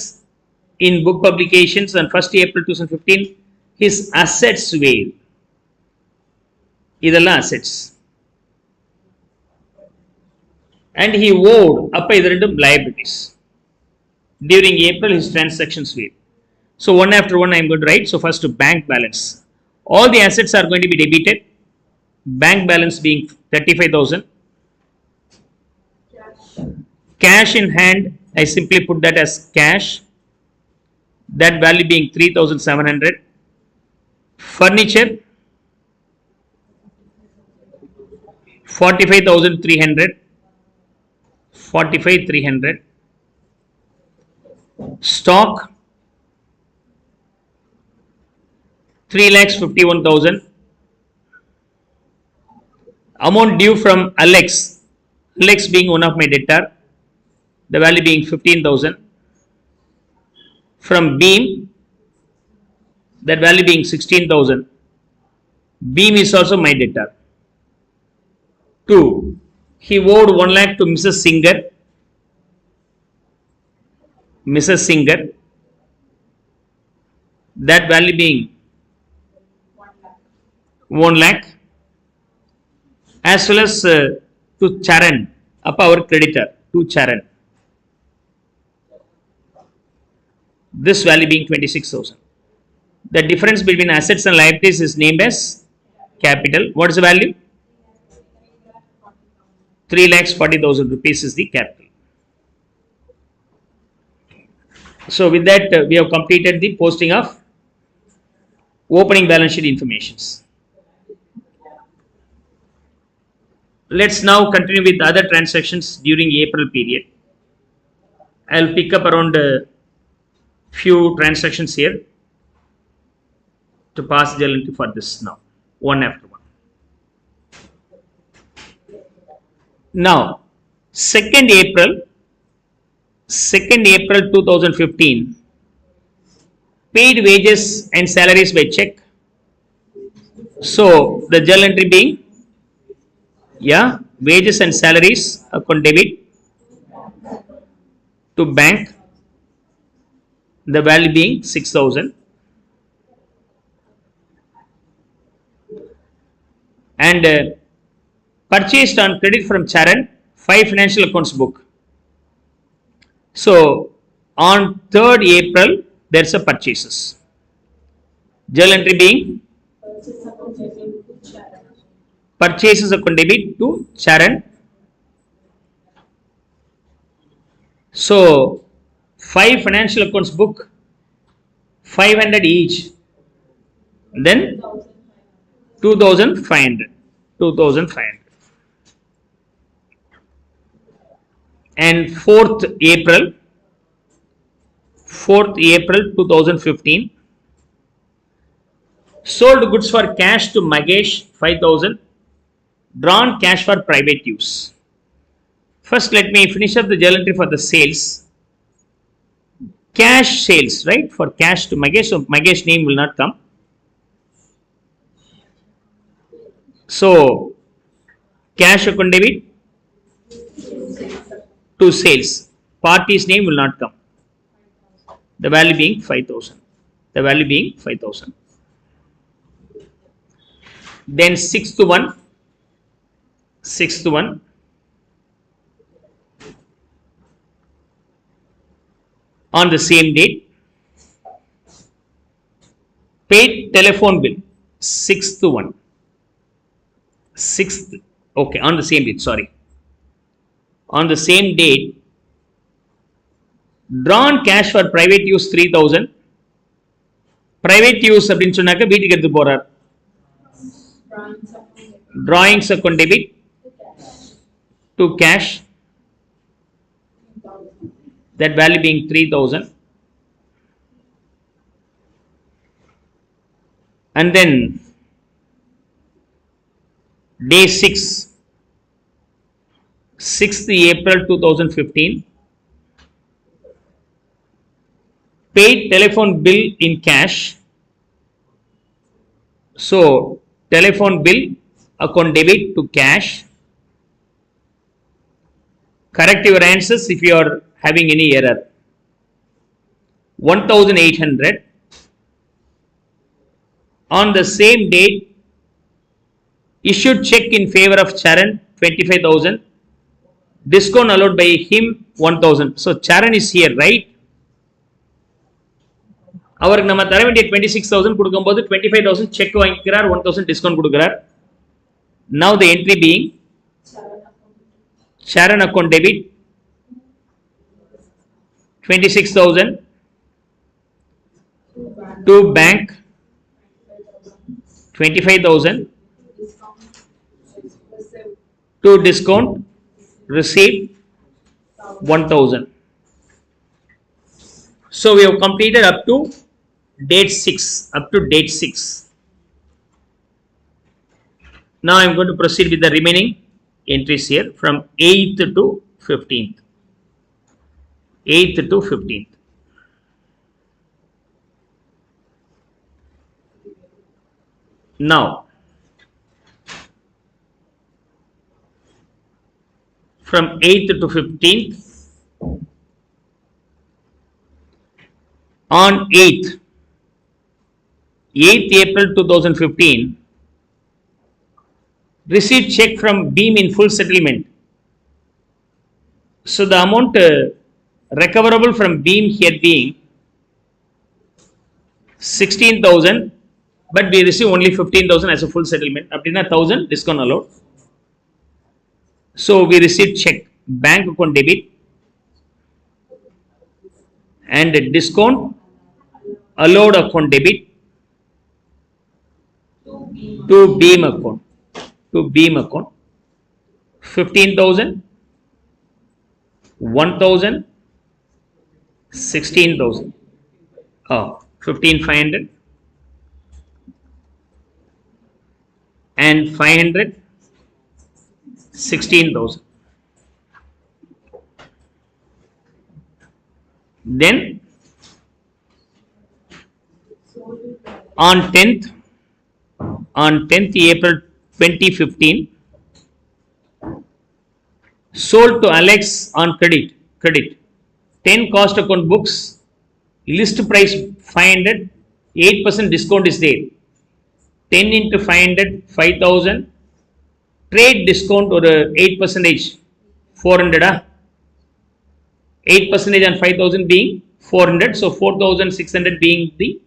in book publications on 1st April 2015. His assets were idella assets, and he owed appa idrendu liabilities. During April his transactions were. So one after one I am going to write. So first to bank balance. All the assets are going to be debited. Bank balance being 35,000. Cash in hand, I simply put that as cash. That value being 3,700. Furniture 45,300. 45,300. Stock 3,51,000. Amount due from Alex. Alex being one of my debtor, the value being 15,000. From Beam, that value being 16,000. Beam is also my debtor. 2. He owed 1 lakh to Mrs. Singer. Mrs. Singer. That value being 1 lakh. As well as to Charan, up our creditor, to Charan. This value being 26,000. The difference between assets and liabilities is named as capital. What is the value? 3,40,000 rupees is the capital. So with that we have completed the posting of opening balance sheet informations. Let's now continue with other transactions during April period. I'll pick up around few transactions here to pass journal entry for this now, one after one. Now, 2nd April 2015, paid wages and salaries by check. So the journal entry being, wages and salaries account debit to bank, the value being 6,000. And purchased on credit from Charan, 5 financial accounts book. So on 3rd April there's a purchases. Journal entry being purchases account debit to Charan. So 5 financial accounts book 500 each. Then 2500. 2500. And 4th April 2015, sold goods for cash to Magesh 5,000, drawn cash for private use. First, let me finish up the journal entry for the sales. Cash sales, right? For cash to Magesh, so Magesh name will not come. So, cash account debit to sales. Party's name will not come. The value being 5,000. The value being 5,000. Then 6th one. On the same date, paid telephone bill. 6th one. 6th. Okay, on the same date. Sorry. On the same date, drawn cash for private use 3,000. Private use அப்படின்னு சொன்னாக்க வீட்டுக்கு எடுத்து போறார். Drawings account debit to cash. That value being 3,000. And then day 6, 6th April 2015, paid telephone bill in cash. So, telephone bill account debit to cash. Correct your answers if you are having any error. 1,800. On the same date, issued check in favor of Charan 25,000. Discount allowed by him 1,000. So, Charan is here, right? அவருக்கு நம்ம தர வேண்டிய 26,000 கொடுக்கும்போது 25,000 check வாங்கிக்கிறார், 1,000 discount கொடுக்கிறார். Now the entry being Charan account debit 26,000 to bank 25,000 to discount receipt 1,000. So we have completed up to date 6. Now I am going to proceed with the remaining entries here from 8th to 15th. 8th to 15th. Now, from 8th to 15th, on 8th April 2015, received check from Beam in full settlement. So the amount recoverable from Beam here being 16,000, but we receive only 15,000 as a full settlement. Appadina 1,000 discount allowed. So we received check, bank account debit, and discount allowed account debit to Beam account. 15,000, 1,000, 16,000. 15,500 and 500, 16,000. Then on 10th April 2015, sold to Alex on credit. 10 cost account books, list price 500, 8% discount is there. 10 into 500, 5,000. Trade discount or 8%, 400. 8% on 5,000 being 400. So 4,600 being the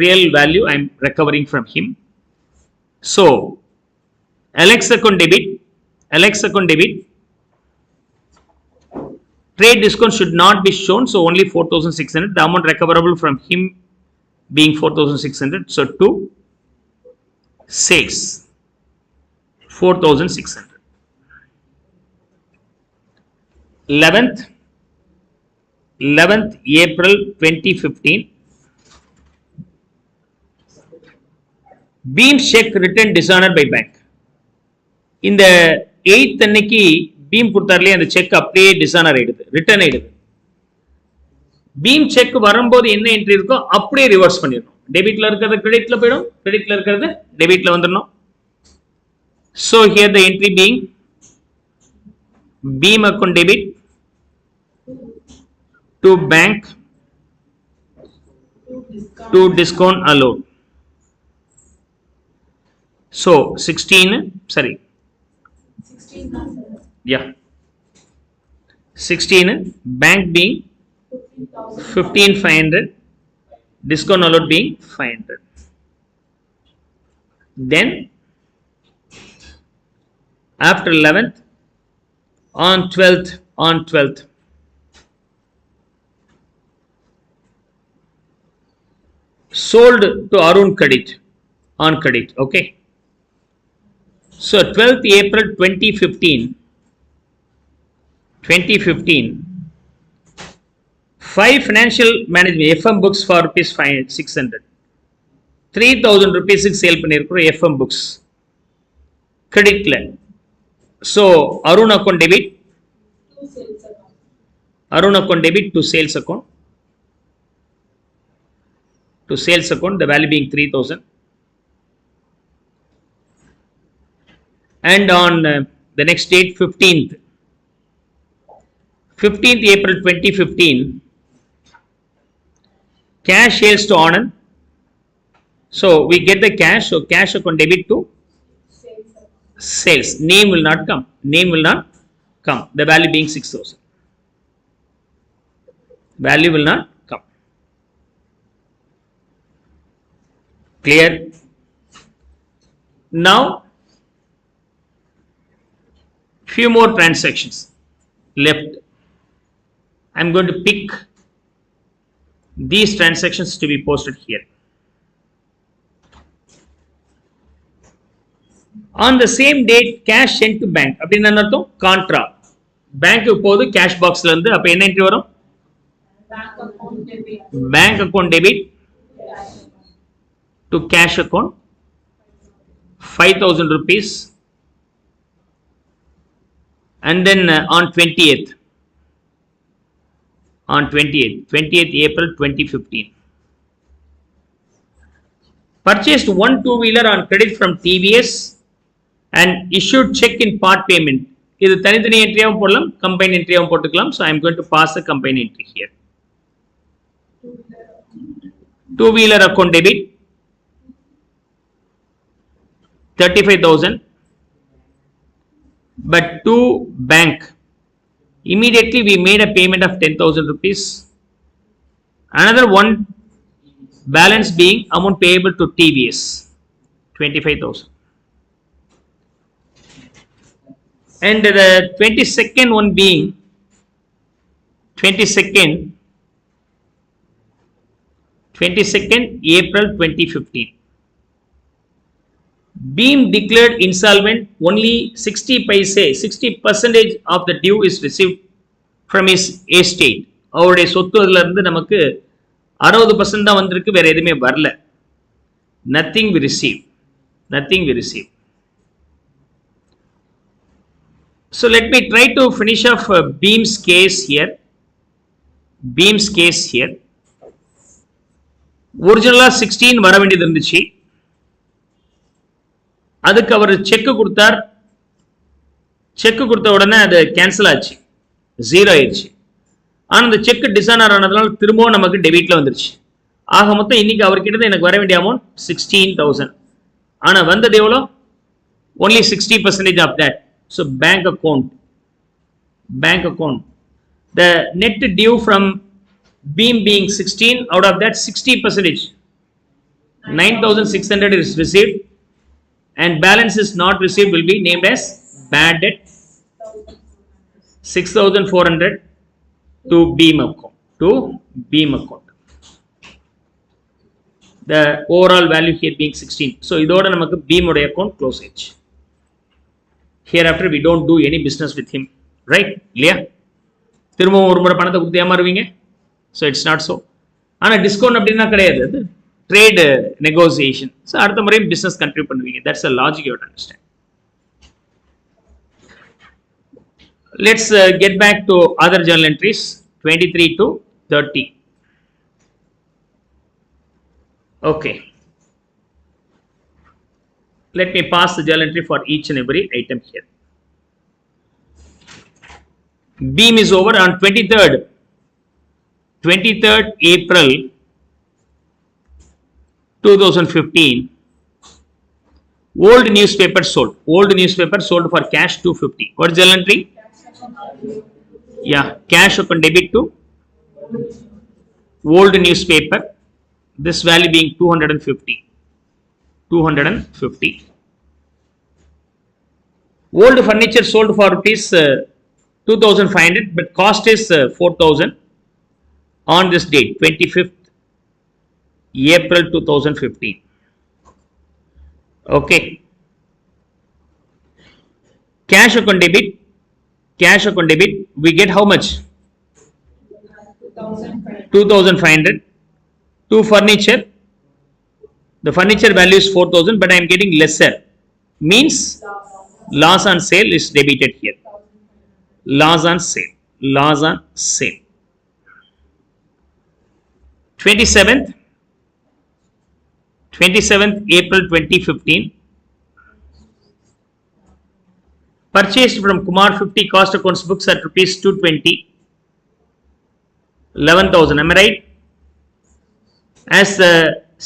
real value I am recovering from him. So Alex account debit Trade discount should not be shown, so only 4,600. The amount recoverable from him being 4,600. So 2 sales 4,600. 11th April 2015. Beam check written dishonored by bank. இந்த 8th அன்னைக்கு beam கொடுத்தார்லயே அந்த check அப்படியே டிசானர் ஆயிடுது, return ஆயிடுது. Beam check வரும்போது என்ன entry இருக்கோ அப்படியே ரிவர்ஸ் பண்ணிடணும். டெபிட்ல இருக்கிறது கிரெடிட்ல போயிடும், கிரெடிட்ல இருக்கிறது டெபிட்ல வந்துடணும். So here the entry being beam account debit to bank to discount allowed. So 16 bank being 15,500, discount allowed being 500. Then after 11th on 12th sold to Arun credit on credit. Okay, so 12th April 2015 5 financial management FM books for rupees 600, 3,000 rupees sale பண்ணிருக்கிற FM books creditல. So Arun account debit to sales account, the value being 3,000. And on the next date 15th April 2015 cash sales to Anand. So we get the cash, so cash account debit to sales. Name will not come, the value being 6,000. Value will not come. Clear? Now few more transactions left. I am going to pick these transactions to be posted here. On the same date cash sent to bank அப்படினா என்ன அர்த்தம்? Contra bank போகுது cash பாக்ஸ்ல இருந்து. அப்ப என்ன entry வரும்? bank account debit to cash account 5,000 rupees. And then on 20th April 2015 purchased one two-wheeler on credit from TVS and issued check in part payment. இது தனித்தனி என்ட்ரியாவும் போடலாம், கம்பைன் என்ட்ரியாவும் போட்டுக்கலாம். So I am going to pass the combined entry here. Two-wheeler account debit 35,000, but to bank immediately we made a payment of 10,000 rupees. Another one balance being amount payable to TVS 25,000. And the 22nd one being 22nd April 2015 Beam declared insolvent. Only 60% of the due is received from his estate. அவருடைய சொத்துல இருந்து நமக்கு 60% தான் வந்திருக்கு, வேற எதுவுமே வரல. Nothing we receive. So let me try to finish off Beam's case here. Originally 16 வர வேண்டியது இருந்துச்சு. அதுக்கு அவர் செக் கொடுத்தார். செக் கொடுத்த உடனே அது கேன்சல் ஆச்சு, 0 ஆயிடுச்சு. ஆனா அந்த செக் டிசானர் ஆனதுனால திரும்பவும் நமக்கு டெபிட்ல வந்துருச்சு. ஆக மொத்தம் இன்னைக்கு அவர்கிட்ட எனக்கு வர வேண்டிய அமௌண்ட் 16,000. ஆனா வந்தது எவ்வளோ? only 60% of that. So bank account the net due from Beam being 16, out of that 60% 9,600 is received, and balance is not received will be named as bad debt 6,400. to beam account. To beam account. The overall value here being 16. So idoda namakku beam oda account close age. Hereafter we don't do any business with him, right? Clear? திரும்ப ஒரு முறை பணத்தை கொடுத்து ஏமாறுவீங்க. So it's not so. ஆனா discount அப்படின்னா கிடையாது, அது trade negotiation. So அடுத்த முறையும் பிசினஸ் கண்டினியூ பண்ணுவீங்க. That's a logic you have to understand. Let's get back to other journal entries 23 to 30. Okay. Let me pass the journal entry for each and every item here. Beam is over on 23rd April 2015. Old newspaper sold. Old newspaper sold for cash 250. What is journal entry? Yeah, cash upon debit to old newspaper. This value being 250. 250. Old furniture sold for rupees 2500, but cost is 4000 on this date, 25th April 2015. Okay. Cash account debit. Cash account debit. We get how much? 2500. To furniture. The furniture value is 4000, but I am getting lesser. Means loss on sale is debited here. Loss on sale. Loss on sale. 27th April 2015. Purchased from Kumar 50 cost accounts books at rupees 220. 11,000. Am I right? As the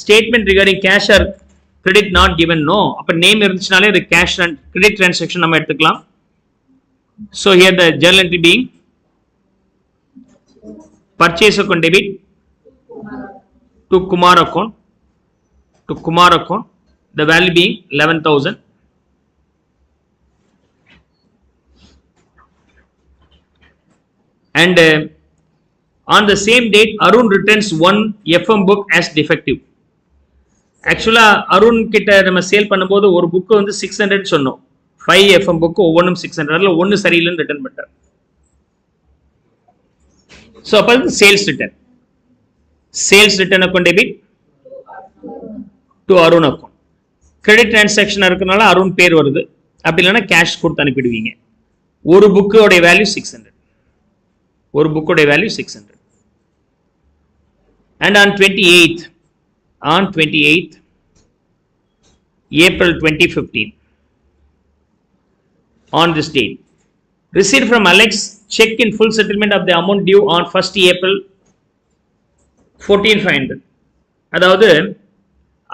statement regarding cash or credit not given, no. Upper name irundhuchnale the cash and credit transaction nama eduthikalam. So here the journal entry being purchase account debit to Kumar account. To Kumar account, the value being 11,000. And on the same date, Arun returns one FM book as defective. Actually, Arun கிட்ட நம்ம sale பண்ணும்போது ஒரு book வந்து 600 சொன்னோம். 5 FM book ஒவ்வொன்றும் 600. அதுல ஒன்னு சரியில்லைன்னு ரிட்டர்ன் பண்ணிட்டார். So அப்ப sales return. Sales return account debit to Arun account. Credit transaction இருக்கனால அருண் பேர் வருது. அப்படி இல்லைன்னா கேஷ் கொடுத்து அனுப்பிடுவீங்க. ஒரு புக்கோட வேல்யூ 600. ஒரு புக்கோட value 600. And on 28th April 2015, on this date, received from Alex check in full settlement of the amount due on 1st April 14,500. அதாவது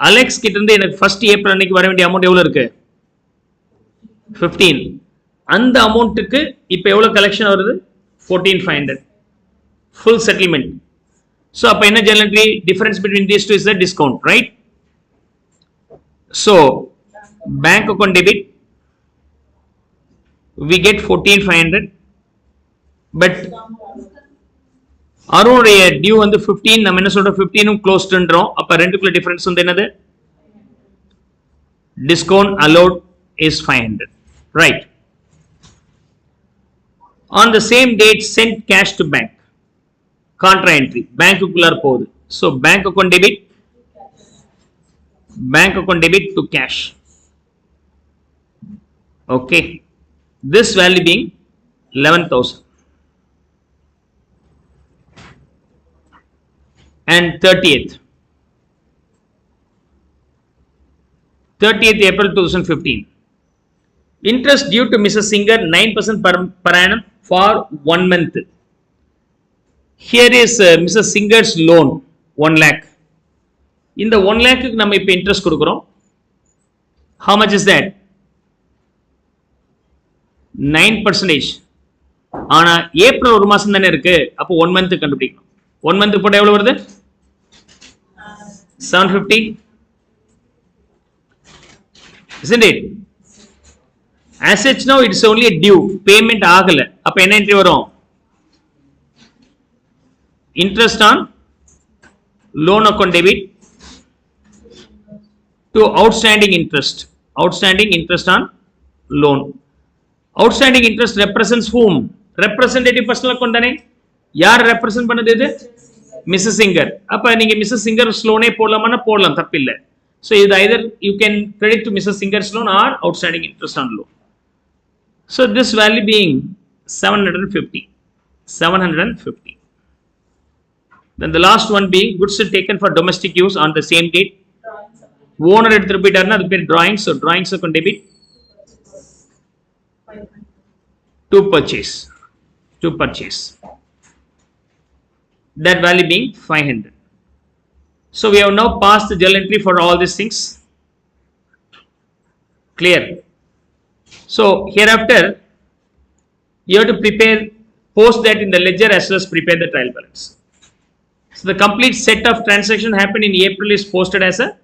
அலெக்ஸ் கிட்ட இருந்து எனக்கு 1st April அன்னைக்கு வர வேண்டிய அமௌண்ட் எவ்வளவு இருக்கு? 15. அந்த அமௌண்ட்டுக்கு இப்போ எவ்வளவு கலெக்ஷன் வருது? 14,500. Full settlement. So அப்ப என்ன journal entry? Difference between these two is the discount, right? So bank account debit, we get 14,500, but அருணுடைய due வந்து 15. நம்ம என்ன சொல்றோம்? 15 க்ளோஸ்ட்ன்றோம். அப்ப ரெண்டுக்குள்ள டிஃபரன்ஸ் வந்து என்னது? Discount allowed is 500, right? On the same date, sent cash to bank. Contra entry. Bank குள்ளார போகுது. So bank account debit to cash. Okay. This value being 11,000. And 30th April 2015. Interest due to Mrs. Singer 9% per annum for 1 month. Here is Mrs. Singer's loan 1 lakh. In the 1 lakh நம்ம இப்ப interest கொடுக்கிறோம். How much is that? 9%. ஆனா April ஒரு மாசம் தானே இருக்கு. அப்போ 1 month கண்டுபிடிக்கணும். 1 month போட்டா எவ்வளவு வருது? 750. Isn't it? As such now it's only a due. Payment ஆகல. அப்ப என்ன entry வரும்? interest on loan account debit to outstanding interest on loan. Outstanding interest represents whom? Representative personal account தானே, யார் ரெப்ரசன்ட் பண்ணது? இது மிஸ்ஸஸ் சிங்கர். அப்ப நீங்க மிஸ்ஸஸ் சிங்கர்ஸ் லோனே போடலாமா? போடலாம், தப்பில்லை. So இது either you can credit to Mrs. Singar's loan or outstanding interest on loan. So this value being 750. Then the last one being goods taken for domestic use on the same date. Owner எடுத்துட்டு போயிட்டாருன்னா அது பேர் drawings. So drawings account debit to purchase. That value being 500. So we have now passed the journal entry for all these things. Clear? So hereafter you have to post that in the ledger as well as prepare the trial balance. So the complete set of transaction happened in April is posted as a